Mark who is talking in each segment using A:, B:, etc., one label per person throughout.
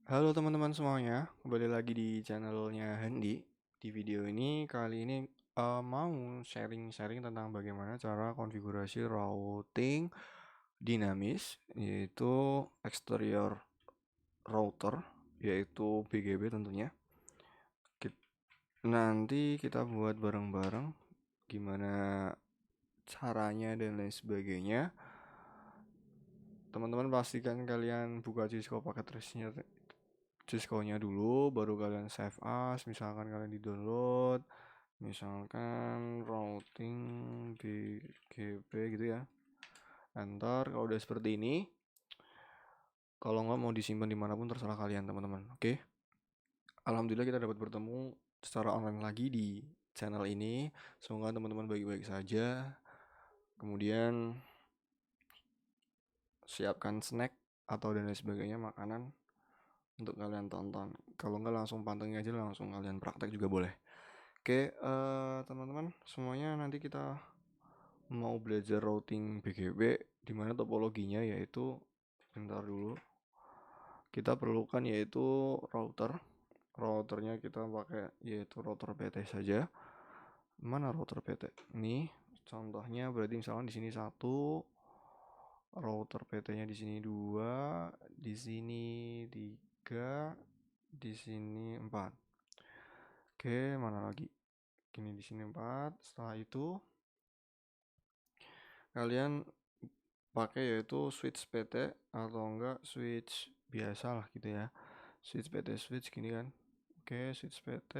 A: Halo teman-teman semuanya, kembali lagi di channelnya Handi. Di video ini kali ini mau sharing-sharing tentang bagaimana cara konfigurasi routing dinamis, yaitu exterior router, yaitu BGP tentunya. Nanti kita buat bareng-bareng gimana caranya dan lain sebagainya. Teman-teman pastikan kalian buka Cisco paket trace-nya Cisco-nya dulu, baru kalian save as, misalkan kalian di download, misalkan routing BGP gitu ya. Enter, kalau udah seperti ini, kalau nggak mau disimpan dimanapun terserah kalian teman-teman. Oke, alhamdulillah kita dapat bertemu secara online lagi di channel ini. Semoga teman-teman baik-baik saja. Kemudian siapkan snack atau dan lain sebagainya, makanan untuk kalian tonton. Kalau nggak langsung pantengin aja, langsung kalian praktek juga boleh. Oke, teman-teman semuanya, nanti kita mau belajar routing BGP dimana topologinya yaitu, bentar dulu, kita perlukan yaitu routernya kita pakai yaitu router PT saja. Mana router PT ini contohnya? Berarti misalnya di sini satu, router PT-nya di sini 2, di sini 3, di sini 4. Oke, mana lagi? Gini di sini 4. Setelah itu kalian pakai yaitu switch PT atau enggak switch biasa lah gitu ya. Switch PT switch gini kan. Oke, switch PT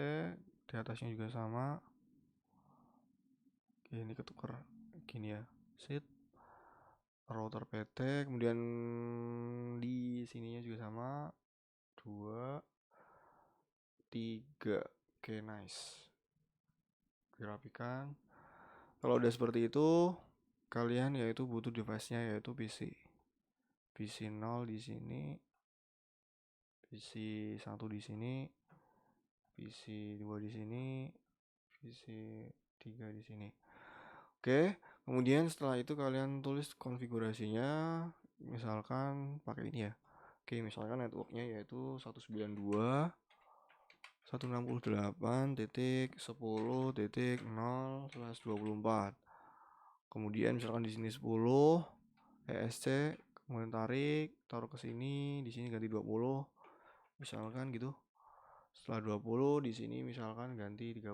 A: di atasnya juga sama. Oke, ini ketuker gini ya. Switch router PT, kemudian di sininya juga sama. 2, 3. Oke, nice. Dirapikan. Kalau udah seperti itu, kalian yaitu butuh device-nya yaitu PC. PC 0 di sini, PC 1 di sini, PC 2 di sini, PC 3 di sini. Oke, kemudian setelah itu kalian tulis konfigurasinya, misalkan pakai ini ya. Oke, misalkan networknya yaitu 192.168.10.0/24. Kemudian misalkan di sini 10 ESC, kemudian taruh ke sini, di sini ganti 20, misalkan gitu. Setelah 20 di sini misalkan ganti 30.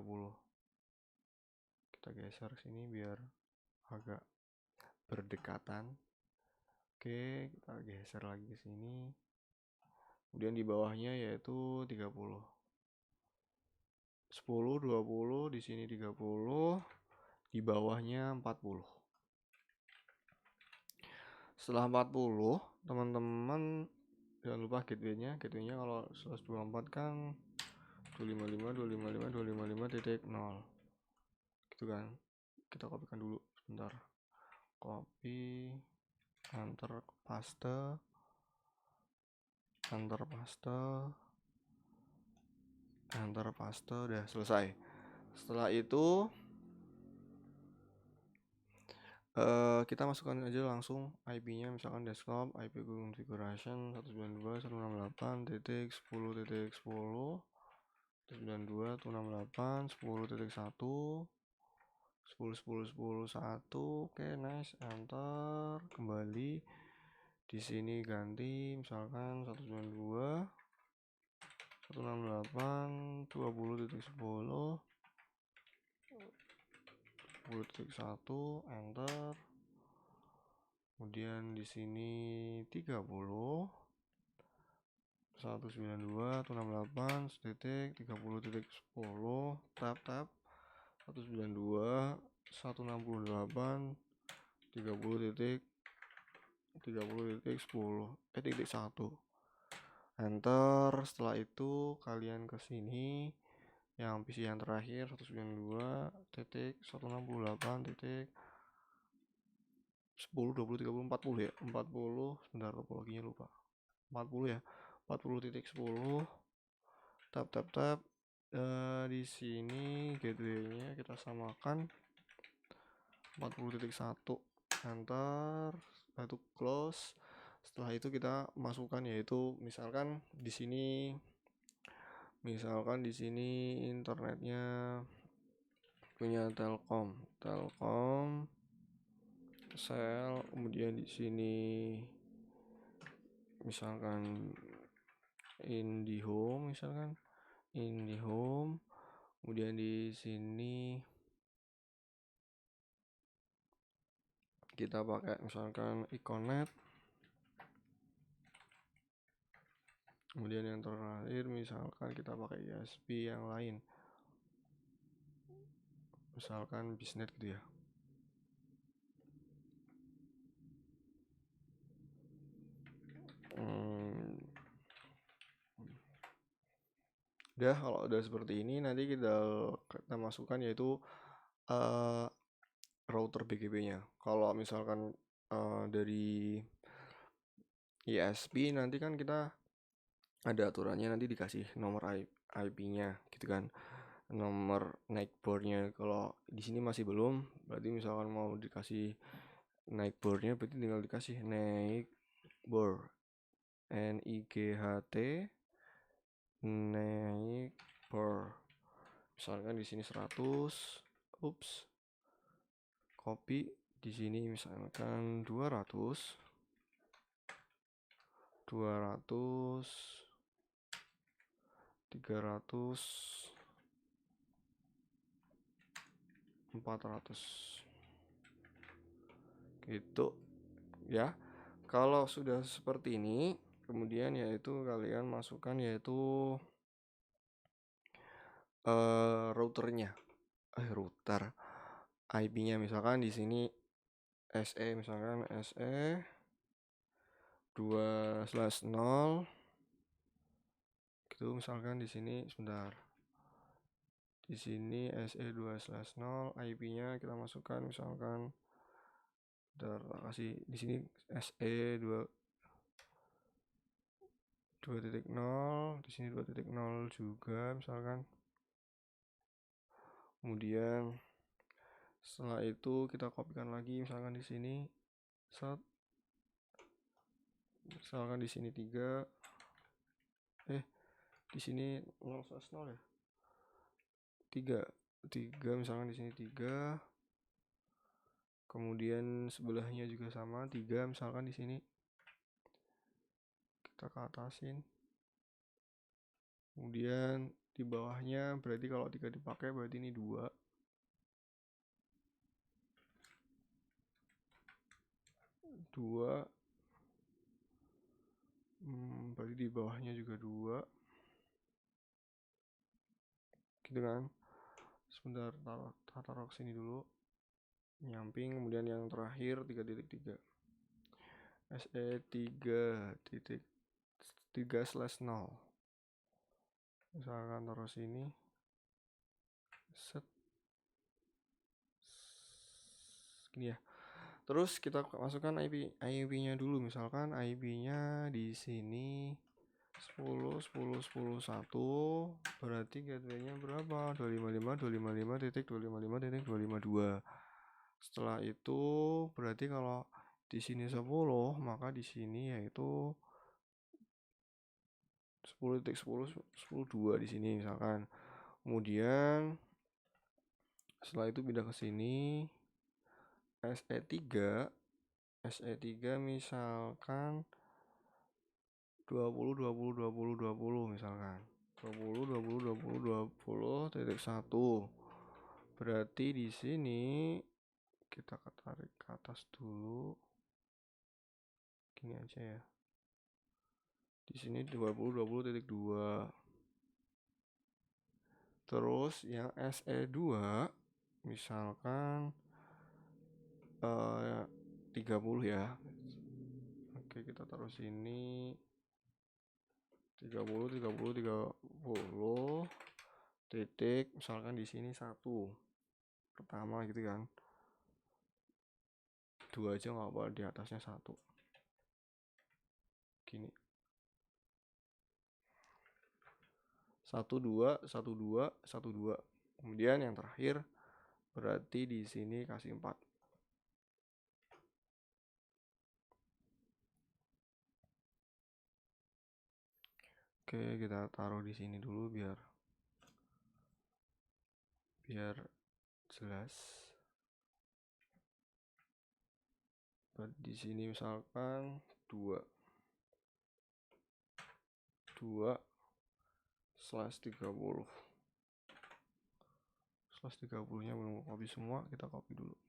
A: Kita geser sini biar agak berdekatan. Oke, kita geser lagi ke sini. Kemudian di bawahnya yaitu 30. 10, 20, di sini 30, di bawahnya 40. Setelah 40, teman-teman jangan lupa gateway-nya. Gateway-nya kalau 124 kan 255.255.255.0. Gitu kan. Kita kopikan dulu sebentar. Copy, enter paste, enter paste, udah selesai. Setelah itu kita masukkan aja langsung IP-nya, misalkan desktop IP configuration 192.10.10.10.1 oke, nice, enter, kembali di sini ganti misalkan 192.168.10.10.1 enter. Kemudian di sini 30 192.168.30.10 tab 192.168.30.10 enter. Setelah itu kalian ke sini yang PC yang terakhir 192.168.10 20 30 40 ya, 40, sebentar topologinya lupa, 40 ya, 40.10 tab di sini gateway-nya kita samakan 40.1 enter, setelah itu close. Setelah itu kita masukkan yaitu misalkan di sini internetnya punya Telkom Sel, kemudian di sini misalkan IndiHome, kemudian di sini kita pakai misalkan Iconet, kemudian yang terakhir misalkan kita pakai ISP yang lain, misalkan Bisnet gitu ya. Udah, kalau udah seperti ini nanti kita masukkan yaitu router BGP-nya. Kalau misalkan dari ISP nanti kan kita ada aturannya, nanti dikasih nomor IP-nya gitu kan, nomor NIC board-nya. Kalau di sini masih belum, berarti misalkan mau dikasih NIC board-nya berarti tinggal dikasih NIC board, NIGHT NIC board. Misalkan di sini 100, copy di sini misalkan 200, 300, 400 gitu ya. Kalau sudah seperti ini, kemudian yaitu kalian masukkan yaitu router IP-nya. Misalkan di sini SE, misalkan SE 2/0 gitu. Misalkan di sini sebentar, di sini SE 2/0 IP-nya kita masukkan misalkan kasih di sini SE 2.0, di sini 2.0 juga misalkan. Kemudian setelah itu kita kopikan lagi misalkan di sini misalkan di sini 3, di sini 0/0 ya, 3 misalkan di sini 3, kemudian sebelahnya juga sama 3 misalkan di sini kita ke atasin, kemudian di bawahnya berarti kalau 3 dipakai berarti ini 2, berarti di bawahnya juga 2 gitu kan. Sebentar, taruh ke sini dulu, nyamping. Kemudian yang terakhir 3.3 SE 3.3/0 misalkan taruh sini, set gini ya. Terus kita masukkan IP-nya dulu, misalkan IP-nya di sini 10.10.10.1, berarti gateway-nya berapa? 255.255.255.252. Setelah itu berarti kalau di sini 10, maka di sini yaitu 10.10.10.2 di sini misalkan. Kemudian setelah itu pindah ke sini SE3 misalkan 20 misalkan 20 berarti di sini kita tarik ke atas dulu gini aja ya, di sini 20.2. Terus yang SE2 misalkan 30 ya. Oke, kita taruh sini 30 titik, misalkan di sini 1 pertama gitu kan, 2 aja nggak apa, di atasnya 1 gini, 1 2 1 2 1 2. Kemudian yang terakhir berarti di sini kasih 4. Oke, kita taruh di sini dulu biar jelas. Di sini misalkan 2/30 /30-nya belum copy semua, kita copy dulu.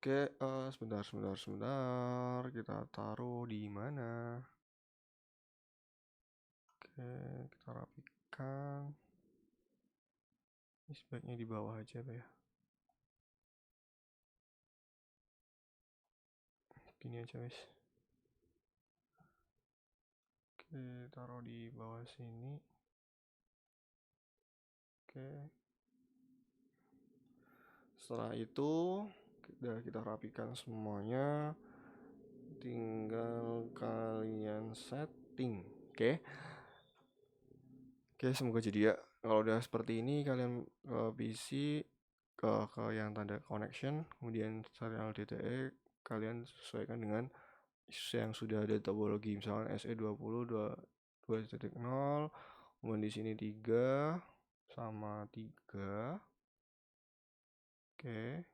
A: Oke, sebentar, kita taruh di mana? Oke, kita rapikan. Ini sebaiknya di bawah aja apa ya? Gini aja guys. Oke, taruh di bawah sini. Oke. Setelah itu kita rapikan semuanya. Tinggal kalian setting. Oke. Oke, semoga jadi ya. Kalau udah seperti ini, kalian ke PC ke yang tanda connection, kemudian serial DTE kalian sesuaikan dengan yang sudah ada topologi, misalkan SE20 2.0, kemudian di sini 3 sama 3. Oke.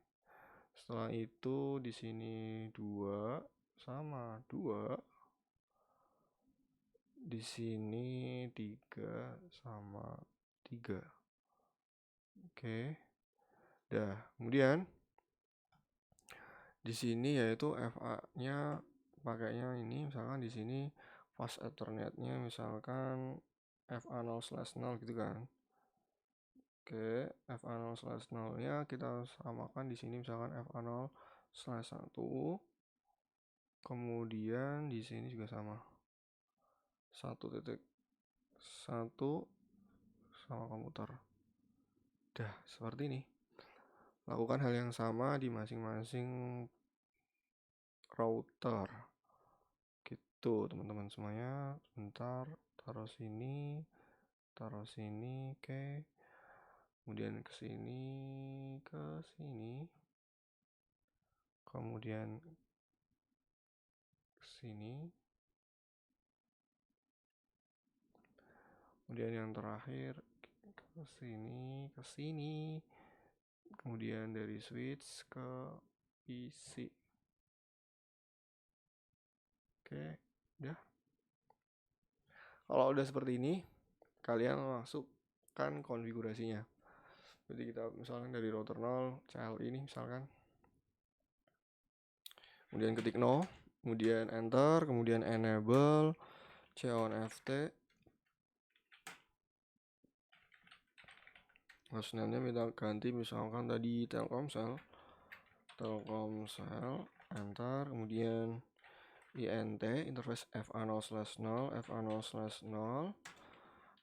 A: Setelah itu di sini 2 sama 2. Di sini 3 sama 3. Oke. Dah, kemudian di sini yaitu FA-nya pakainya ini, misalkan di sini fast Ethernet-nya misalkan FA0/0 gitu kan. Oke, FA0/0-nya kita samakan di sini misalkan FA0/1. Kemudian di sini juga sama. 1.1 sama komputer. Dah, seperti ini. Lakukan hal yang sama di masing-masing router. Gitu, teman-teman semuanya. Sebentar, taruh sini. Oke. Kemudian ke sini. Kemudian ke sini. Kemudian yang terakhir ke sini. Kemudian dari switch ke PC. Oke, udah. Kalau udah seperti ini, kalian masukkan konfigurasinya. Jadi kita misalkan dari router 0 CLI ini misalkan. Kemudian ketik no, kemudian enter, kemudian enable CONFT. Hostname-nya minta ganti misalkan tadi Telkomsel, enter, kemudian INT interface FA0/0,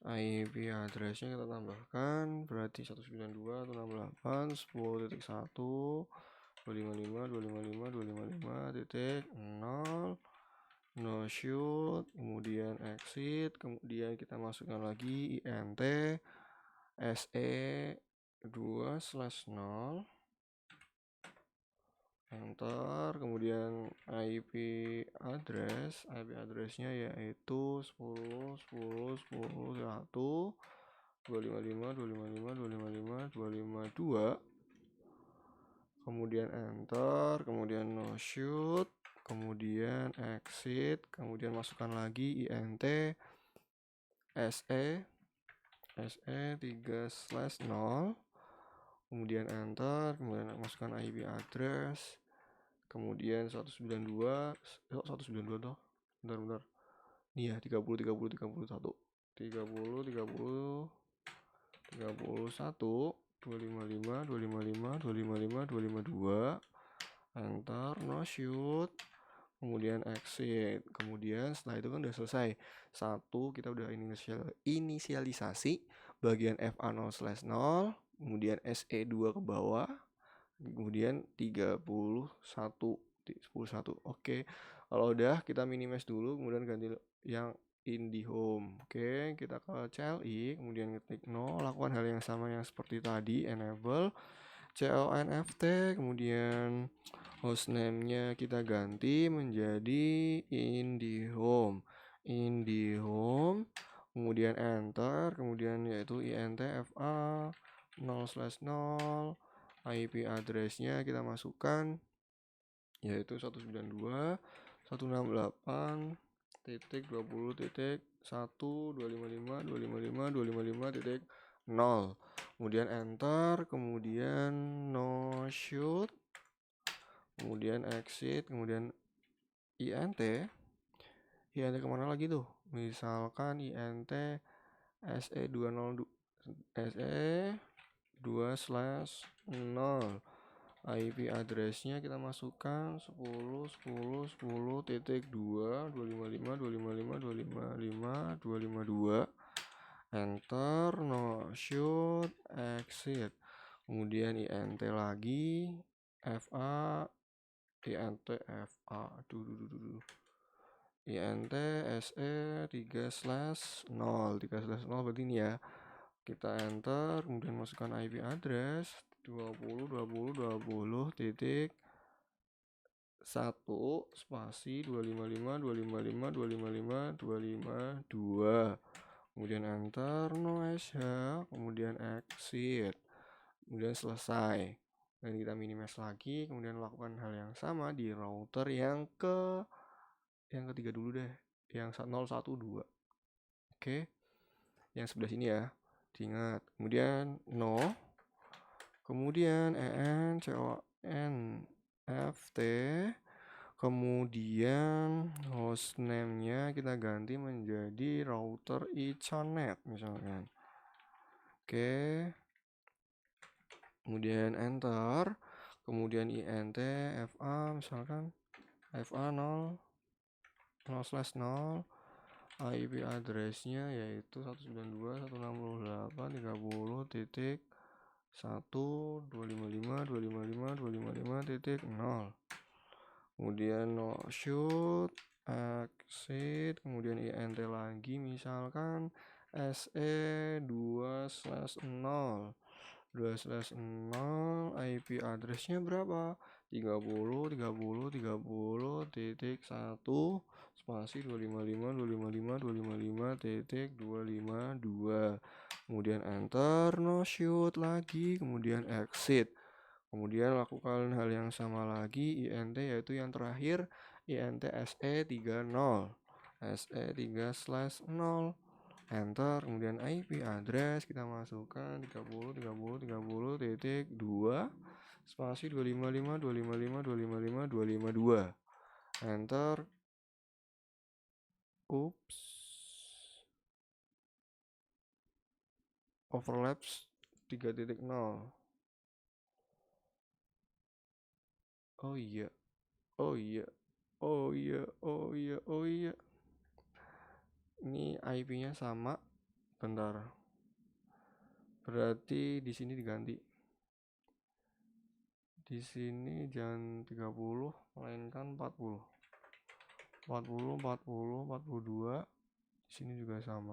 A: IP address-nya kita tambahkan berarti 192.168.10.1 255.255.255.0 no shoot, kemudian exit, kemudian kita masukkan lagi INT SE2/0, enter, kemudian IP address-nya yaitu 10.10.10.1 255.255.255.252. Kemudian enter, kemudian no shoot, kemudian exit, kemudian masukkan lagi INT SE 3/0, kemudian enter, kemudian masukkan IP address, kemudian 192 toh, bentar, nih ya 30 255, enter, no shoot, kemudian exit. Kemudian setelah itu kan udah selesai. Satu, kita udah inisialisasi bagian FA0/0, kemudian SE2 ke bawah, kemudian 10.1. Oke, kalau udah kita minimize dulu, kemudian ganti yang IndiHome. Oke, kita ke CLI, kemudian ketik no, lakukan hal yang sama yang seperti tadi, enable CONFT, kemudian hostname-nya kita ganti menjadi IndiHome, kemudian enter, kemudian yaitu INTFA 0/0, IP address-nya kita masukkan yaitu 192.168.20.1.255.255.255.0, kemudian enter, kemudian no shoot, kemudian exit, kemudian INT kemana lagi tuh, misalkan INT SE20 SE2/0, IP address-nya kita masukkan 10.10.10.255.255.255.255.252, enter, no shoot, exit, kemudian INT lagi, FA, INT FA, INT SE 3/0 berarti ini ya. Kita enter, kemudian masukkan IP address 20.20.20.1 spasi 255.255.255.252, kemudian enter, no SH, kemudian exit, kemudian selesai. Dan kita minimize lagi, kemudian lakukan hal yang sama di router yang ketiga dulu deh, yang 012. Oke, yang sebelah sini ya, diingat. Kemudian no, kemudian CONFT, kemudian hostname-nya kita ganti menjadi router Ethernet misalkan. Oke, kemudian enter, kemudian INT FA misalkan FA 0/0, IP address-nya yaitu 192.168.255.255.255.0, kemudian no shoot, exit, kemudian INT lagi misalkan SE 2/0, IP address-nya berapa? 30.30.30.1 spasi 255.255.255.252, kemudian enter, no shoot lagi, kemudian exit, kemudian lakukan hal yang sama lagi, INT yaitu yang terakhir, INT SE30, SE3/0, enter, kemudian IP address kita masukkan 30.30.30.2 spasi 255.255.255.252, enter, overlaps 3.0. Oh iya, ini IP-nya sama, bentar, berarti di sini diganti, di sini jangan 30 melainkan 40, 42, di sini juga sama,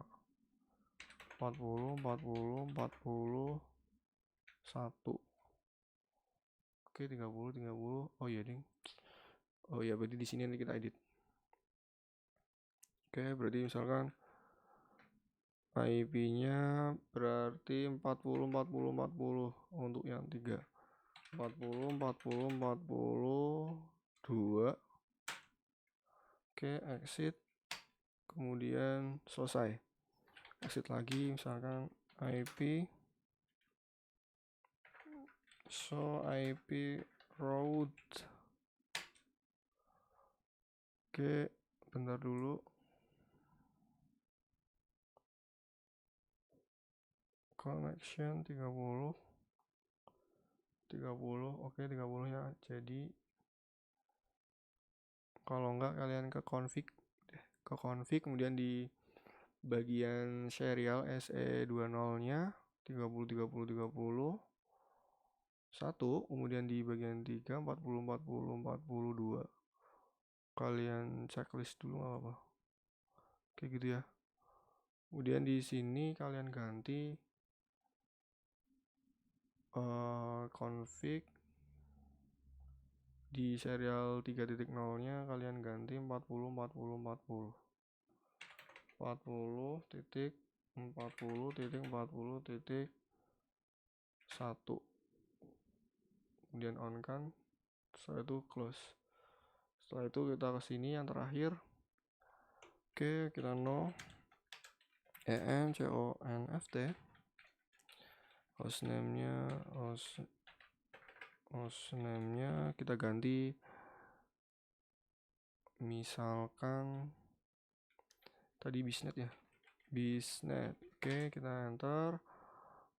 A: 41. Oke, 30. Oh iya ding. Oh iya, berarti di sini nanti kita edit. Oke, berarti misalkan IP-nya berarti 40 untuk yang 3. 40. Oke, exit. Kemudian selesai. Exit lagi misalkan IP route. Oke, bentar dulu. Connection 30. Oke, 30 ya. Jadi kalau enggak kalian ke config kemudian di bagian serial SE20-nya 30, 1, kemudian di bagian 3 40, 42. Kalian checklist dulu nggak apa-apa. Kayak gitu ya. Kemudian di sini kalian ganti config di serial 3.0 nya kalian ganti 40 40 40 40.40.40.1, kemudian on kan, setelah itu close. Setelah itu kita ke sini yang terakhir. Oke, kita no enconft, hostname-nya kita ganti misalkan tadi bisnet ya, bisnet. Oke, kita enter,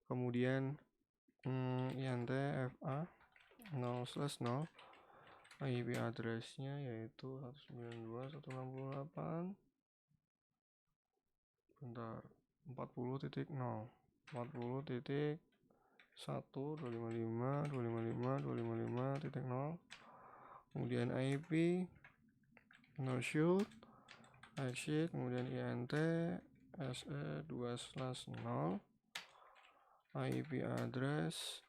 A: kemudian int fa 0/0, IP address-nya yaitu 192.168, bentar, 40.0 40.1.255.255.255.0, kemudian IP no shoot exit, kemudian int se 2/0, IP address,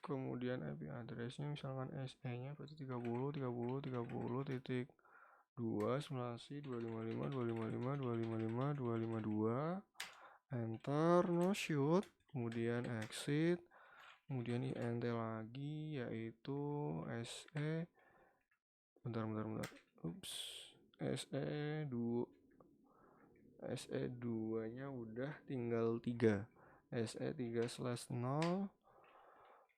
A: kemudian IP address-nya misalkan se-nya berarti 30.30.30.255.255.255.255.252, enter, no shoot, kemudian exit, kemudian int lagi yaitu se, bentar, se2 nya udah tinggal 3, se3/0,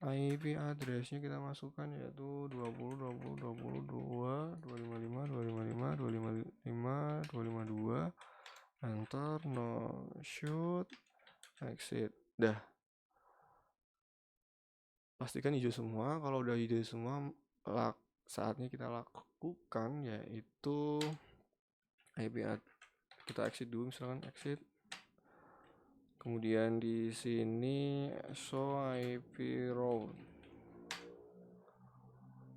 A: IP address-nya kita masukkan yaitu 20.20.22.255.255.255.252, enter, no shoot, exit. Dah, pastikan hijau semua. Kalau udah hijau semua, saatnya kita lakukan yaitu IP kita exit dulu, misalkan exit, kemudian di sini show IP route.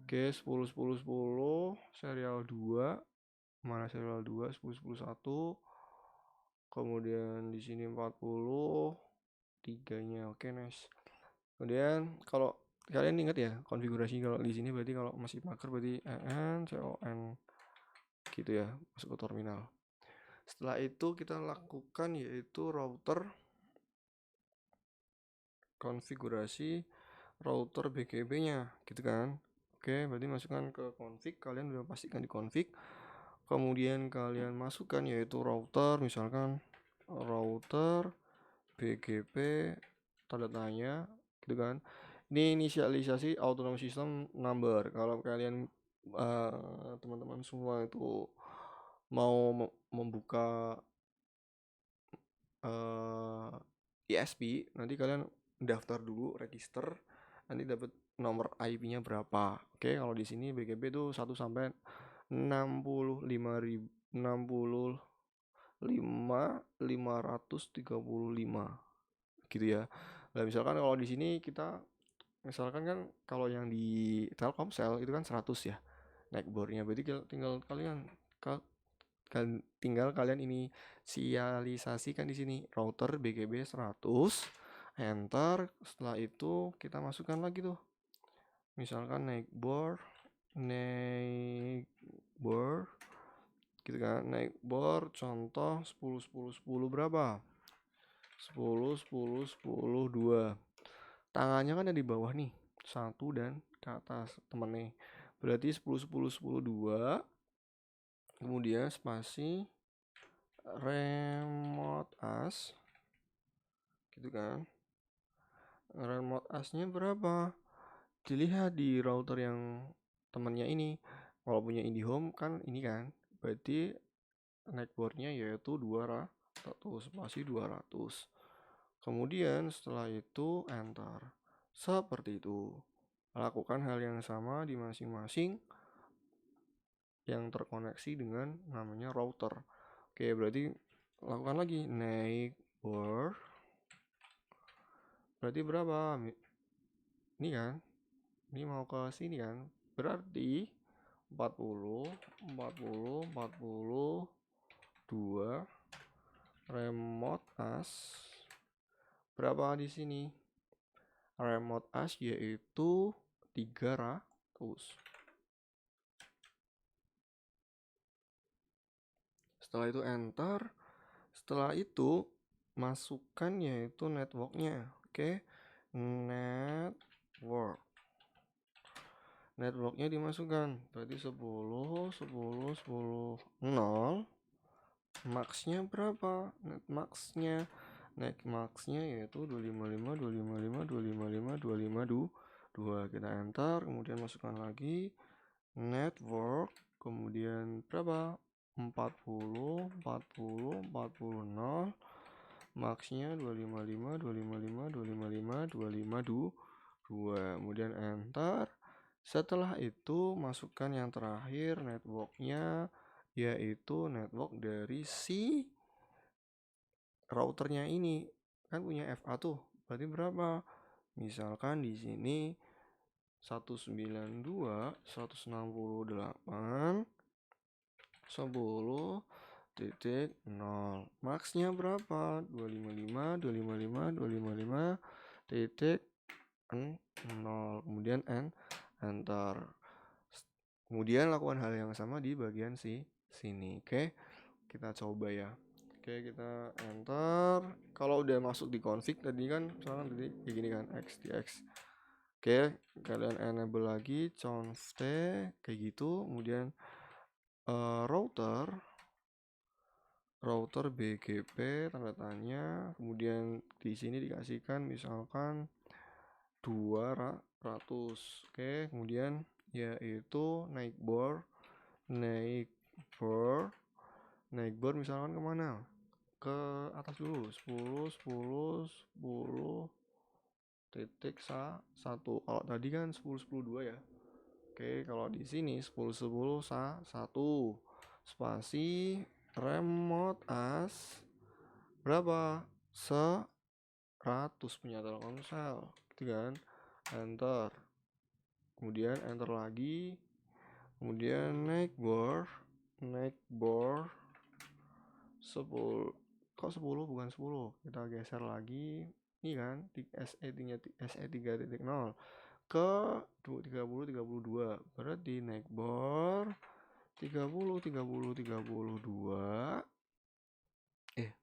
A: Oke, 10 serial 2, mana serial 2, 10 kemudian di sini 40 3-nya. Oke, nice. Kemudian kalau kalian ingat ya konfigurasi kalau di sini, berarti kalau masih maker berarti con gitu ya, masuk ke terminal. Setelah itu kita lakukan yaitu router, konfigurasi router BGP-nya gitu kan. Oke, berarti masukkan ke config, kalian udah pastikan di config. Kemudian kalian masukkan yaitu router, misalkan router BGP tanda tanya gitu kan. Ini inisialisasi autonomous system number. Kalau kalian teman-teman semua itu mau membuka ISP, nanti kalian daftar dulu, register, nanti dapat nomor IP-nya berapa. Oke, kalau di sini BGP itu 1 sampai 65.535 gitu ya. Nah, misalkan kalau di sini kita misalkan kan kalau yang di Telkomsel itu kan 100 ya netboardnya, berarti tinggal kalian inisialisasikan di sini router BGP 100, enter. Setelah itu kita masukkan lagi tuh, misalkan netboard gitu kan, netboard contoh 10 berapa, 10 2, tangannya kan ada di bawah nih, 1 dan ke atas temennya, berarti 10 2, kemudian spasi remote as gitu kan. Remote as-nya berapa, dilihat di router yang temannya ini. Kalau punya IndiHome kan ini kan, berarti netboardnya yaitu 200, spasi 200. Kemudian setelah itu enter. Seperti itu. Lakukan hal yang sama di masing-masing yang terkoneksi dengan namanya router. Oke, berarti lakukan lagi netboard. Berarti berapa? Ini kan, ini mau ke sini kan, berarti 40 2 remote as berapa di sini, remote as yaitu 300. Setelah itu enter. Setelah itu masukkan yaitu networknya. Oke, networknya dimasukkan, berarti 10 10 10 0. Maxnya berapa? Maxnya yaitu 255 255 255 252. Kita enter, kemudian masukkan lagi network, kemudian berapa? 40 40 40 0. Maxnya 255 255 255 252. Kemudian enter. Setelah itu masukkan yang terakhir networknya, yaitu network dari si routernya ini. Kan punya FA tuh, berarti berapa? Misalkan di sini 192.168 10.0. Maxnya berapa? 255 255 255 titik 0. Kemudian enter. Kemudian lakukan hal yang sama di bagian sini. Oke, kita coba ya. Oke, kita enter. Kalau udah masuk di config tadi kan, misalkan tadi kayak gini kan, x dx. Oke, kalian enable lagi const kayak gitu. Kemudian router BGP tanda tanya. Kemudian di sini dikasihkan misalkan 200. Oke, kemudian yaitu naik bor misalkan kemana? Ke atas dulu, 10 titik 1. Kalau tadi kan 10 ya. Oke, kalau di sini 10 1 spasi remote as berapa? 100 punya Telkomsel, gitu kan? Enter. Kemudian enter lagi. Kemudian naik bor 10. Kok 10 bukan 10? Kita geser lagi. Ini kan SE 3.0 ke 32. Berarti naik bor 32.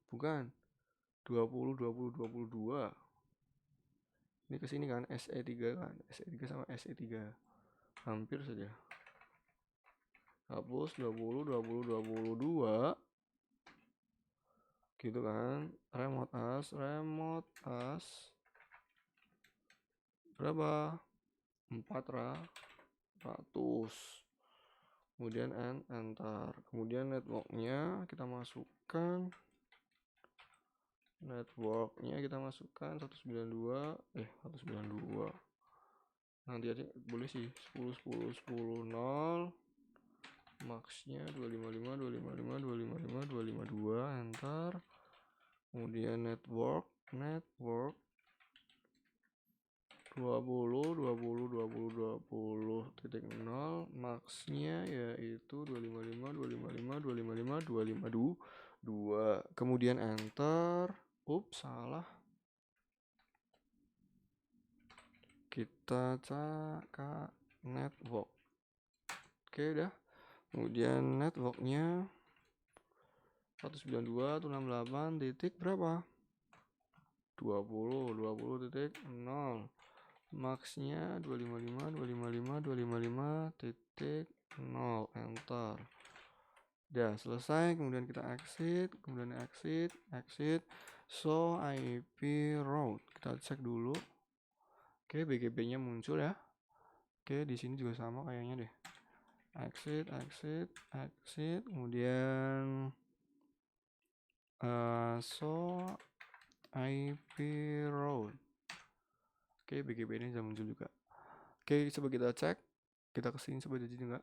A: Bukan 20. Ini ke sini kan SE3 kan. SE3 sama SE3. Hampir saja. Hapus 22 gitu kan. Remote as berapa? 400. Kemudian enter. Kemudian networknya kita masukkan 192. Nanti aja boleh sih 10 10 10 0. Maxnya 255 255 255 252. Enter. Kemudian network 20 maxnya yaitu 255 255 255 252. Kemudian enter. Salah, kita cek network. Oke, udah. Kemudian networknya 192.168 titik berapa? 20 titik 0. Maxnya 255 255 255 titik 0. Enter. Udah selesai. Kemudian kita exit. So IP route kita cek dulu. Oke, BGP nya muncul ya. Oke, di sini juga sama kayaknya deh. Exit. Kemudian so IP route. Oke, BGP ini sudah muncul juga. Oke, coba kita cek. Kita kesini coba jadi enggak.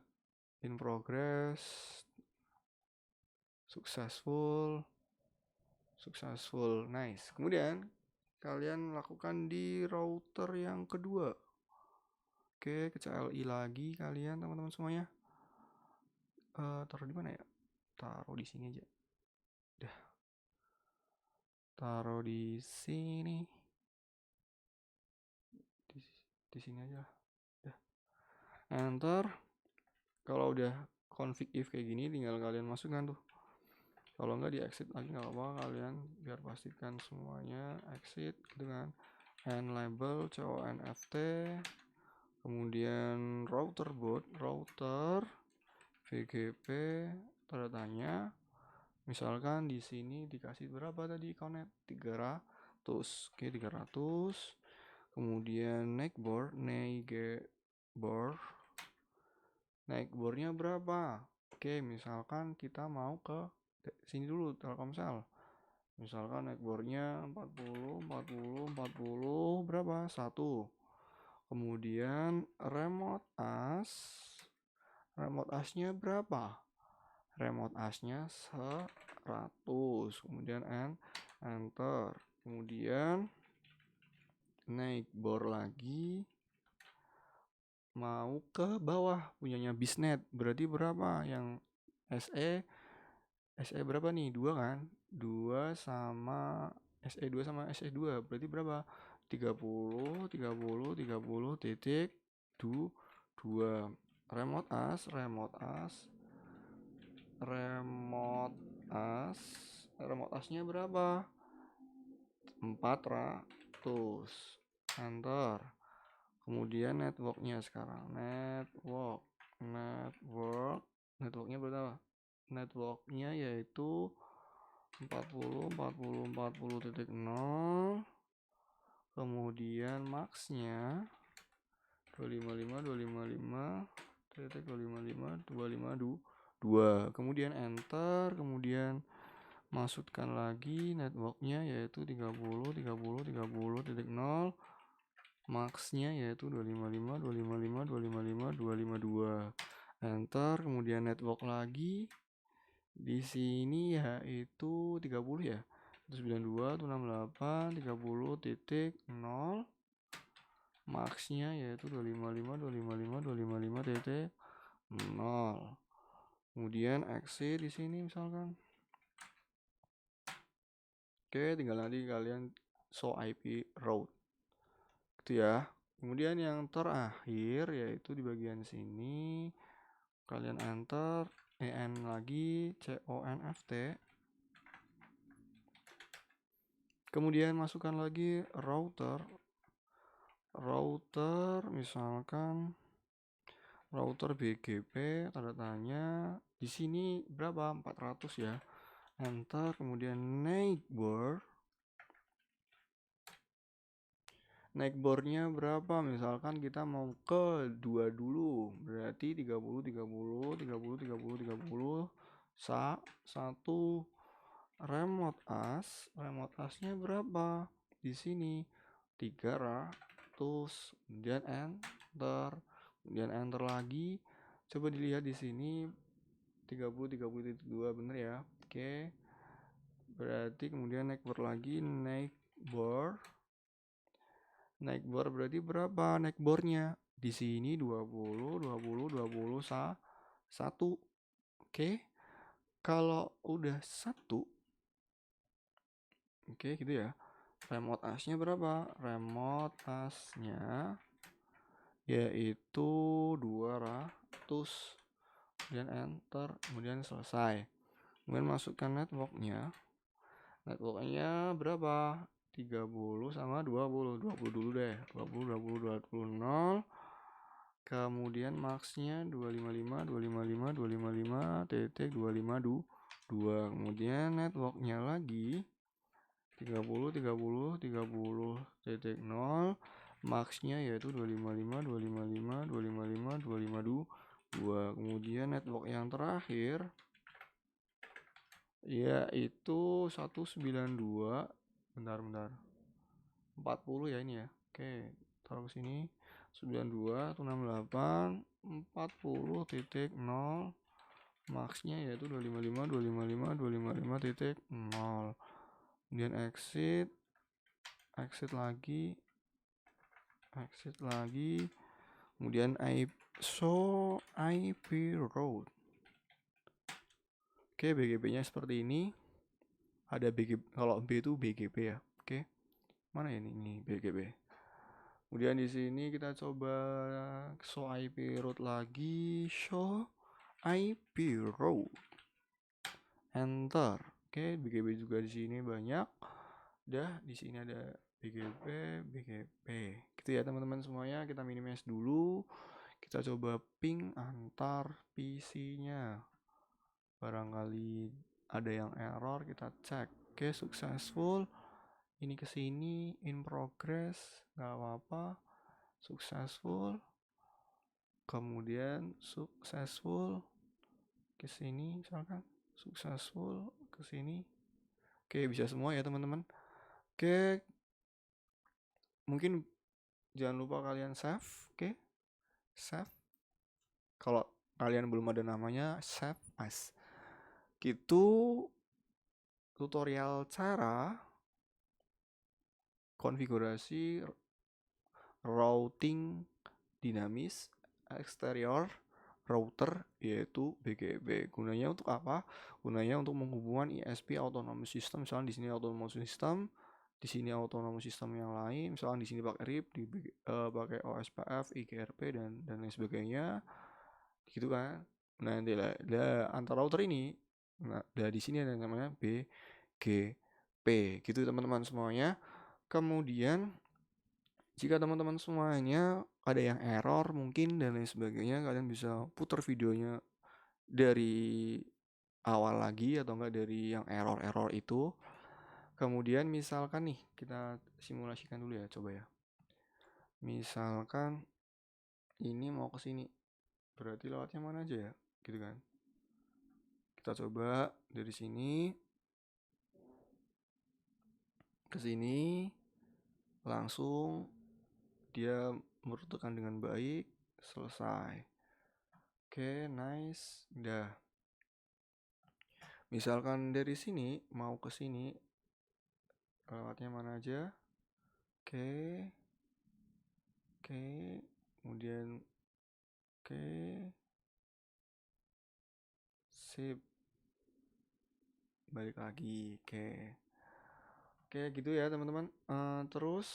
A: In progress. Successful. Nice. Kemudian kalian lakukan di router yang kedua. Oke, ke CLI lagi kalian teman-teman semuanya. Taruh di mana ya? Taruh di sini aja. Udah. Taruh di sini. di sini aja. Udah. Enter. Kalau udah config if kayak gini, tinggal kalian masukkan tuh. Kalau nggak di exit lagi nggak apa-apa, kalian biar pastikan semuanya exit gitu kan. And label conft, kemudian router vgp tanda tanya. Misalkan di sini dikasih berapa tadi connect 300. Oke, 300. Kemudian naikbornya berapa? Oke, misalkan kita mau ke sini dulu Telkomsel. Misalkan naikbornya 40 berapa? 1. Kemudian remote as-nya berapa? Remote as-nya 100. Kemudian enter. Kemudian naik bor lagi, mau ke bawah punyanya Bisnet. Berarti berapa? Yang SE berapa nih? 2 kan? 2 sama SE2 sama SE2 berarti berapa? 30 titik 2. Remote asnya berapa? 400. Enter. Kemudian networknya sekarang. Networknya berapa? Networknya yaitu 40.0. Kemudian maxnya 255.255.252. Kemudian enter. Kemudian masukkan lagi networknya yaitu 30.0. Maxnya yaitu 255.252. Enter. Kemudian network lagi di sini yaitu 30 ya. 92.168.30.0. Maxnya yaitu 255.255.255.0. Kemudian exit di sini misalkan. Oke, tinggal nanti kalian show IP route. Gitu ya. Kemudian yang terakhir yaitu di bagian sini kalian enter lagi conft. Kemudian masukkan lagi router misalkan router BGP tanda tanya. Di sini berapa? 400 ya. Enter. Kemudian naikbornya berapa? Misalkan kita mau ke 2 dulu, berarti 30 1. Remote asnya berapa? Di sini 300. Kemudian enter lagi. Coba dilihat di sini 30.2 bener ya. Oke. Berarti kemudian naikbor lagi, naikbor berarti berapa naikbornya? Di sini 20 1. Oke. Kalau udah 1, oke gitu ya. Remote asnya berapa? Remote asnya yaitu 200. Kemudian enter, kemudian selesai. Kemudian masukkan networknya berapa? 30 sama 20 dulu deh. 20 0. Kemudian maxnya 255. Kemudian networknya lagi 30. Maxnya yaitu 255. Kemudian network yang terakhir yaitu 192. Bentar 40 ya ini ya. Oke, taruh ke sini. 92 168 40.0. Maxnya yaitu 255. Kemudian exit lagi. Kemudian show IP route. Oke, BGP-nya seperti ini. Ada BGP, kalau B itu BGP ya. Oke. Mana ini BGP? Kemudian di sini kita coba show IP route lagi, show IP route, enter. Oke, BGP juga di sini banyak. Udah, di sini ada BGP. Gitu ya teman-teman semuanya, kita minimize dulu. Kita coba ping antar PC-nya. Barangkali ada yang error, kita cek. Oke, successful. Ini ke sini, in progress, nggak apa-apa. Successful. Kemudian successful ke sini misalkan. Successful ke sini. Oke, bisa semua ya teman-teman. Oke, mungkin jangan lupa kalian save. Oke, save. Kalau kalian belum ada namanya, save as. Gitu tutorial cara konfigurasi routing dinamis eksterior router yaitu BGP. Gunanya untuk apa? Gunanya untuk menghubungkan ISP autonomous system. Misalnya di sini autonomous system, di sini autonomous system yang lain. Misalnya di sini pakai RIP, pakai OSPF, IGRP dan lain sebagainya. Gitu kan? Nah, antar router ini, nah, di sini ada yang namanya BGP. Gitu teman-teman semuanya. Kemudian jika teman-teman semuanya ada yang error mungkin dan lain sebagainya, kalian bisa putar videonya dari awal lagi atau enggak dari yang error-error itu. Kemudian misalkan nih, kita simulasikan dulu ya, coba ya. Misalkan ini mau ke sini, berarti lewatnya mana aja ya? Gitu kan. Kita coba dari sini ke sini, langsung dia merutukan dengan baik, selesai. Oke, nice. Udah. Misalkan dari sini mau ke sini, lewatnya mana aja? Oke. Kemudian oke. Sip. Balik lagi. Oke, gitu ya teman-teman. Terus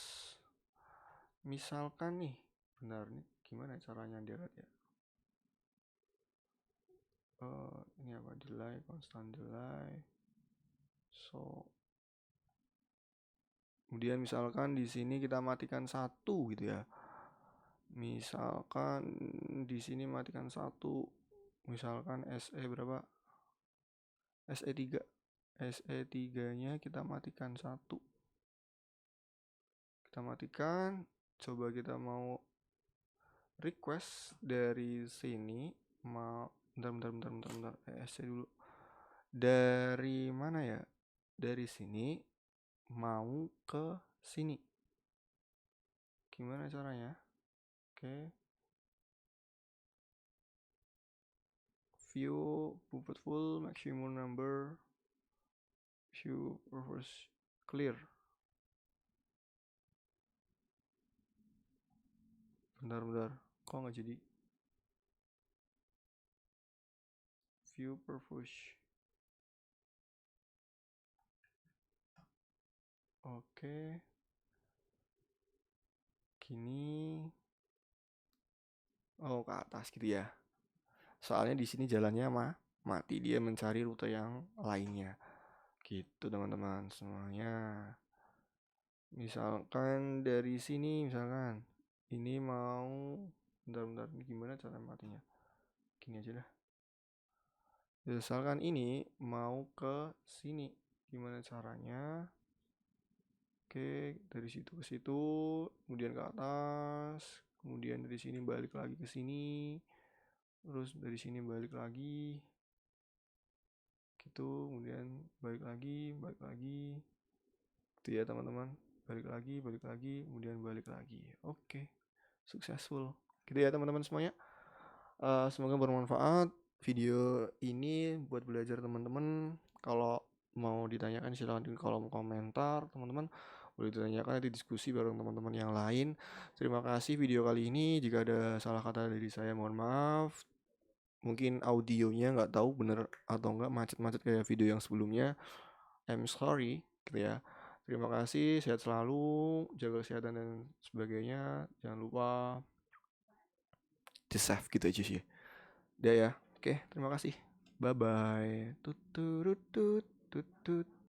A: misalkan nih, benar nih, gimana caranya delete ya? Ini apa? Delay, constant delay. So, kemudian misalkan di sini kita matikan 1 gitu ya. Misalkan di sini matikan 1. Misalkan SE berapa? SE3. SE3-nya kita matikan 1. Kita matikan. Coba kita mau request dari sini. Bentar. SE dulu. Dari mana ya? Dari sini mau ke sini. Gimana caranya? Oke. View puput full maximum number. View reverse clear. Bentar. Kok nggak jadi? View purpose. Oke. Gini. Oh, ke atas gitu ya. Soalnya di sini jalannya mati, dia mencari rute yang lainnya. Gitu teman-teman semuanya. Misalkan dari sini misalkan ini mau bentar ini gimana cara matinya? Gini aja dah. Misalkan ini mau ke sini, gimana caranya? Oke, dari situ ke situ, kemudian ke atas, kemudian dari sini balik lagi ke sini, terus dari sini balik lagi, gitu, kemudian balik lagi, gitu ya teman-teman, balik lagi, kemudian balik lagi. Oke, successful. Gitu ya teman-teman semuanya. Semoga bermanfaat video ini buat belajar teman-teman. Kalau mau ditanyakan silahkan di kolom komentar teman-teman, boleh ditanyakan nanti diskusi bareng teman-teman yang lain. Terima kasih video kali ini. Jika ada salah kata dari saya mohon maaf. Mungkin audionya nggak tahu bener atau enggak macet-macet kayak video yang sebelumnya. I'm sorry gitu ya. Terima kasih, sehat selalu, jaga kesehatan dan sebagainya. Jangan lupa di save gitu aja sih. Udah ya. Oke, terima kasih. Bye bye. Tuturut.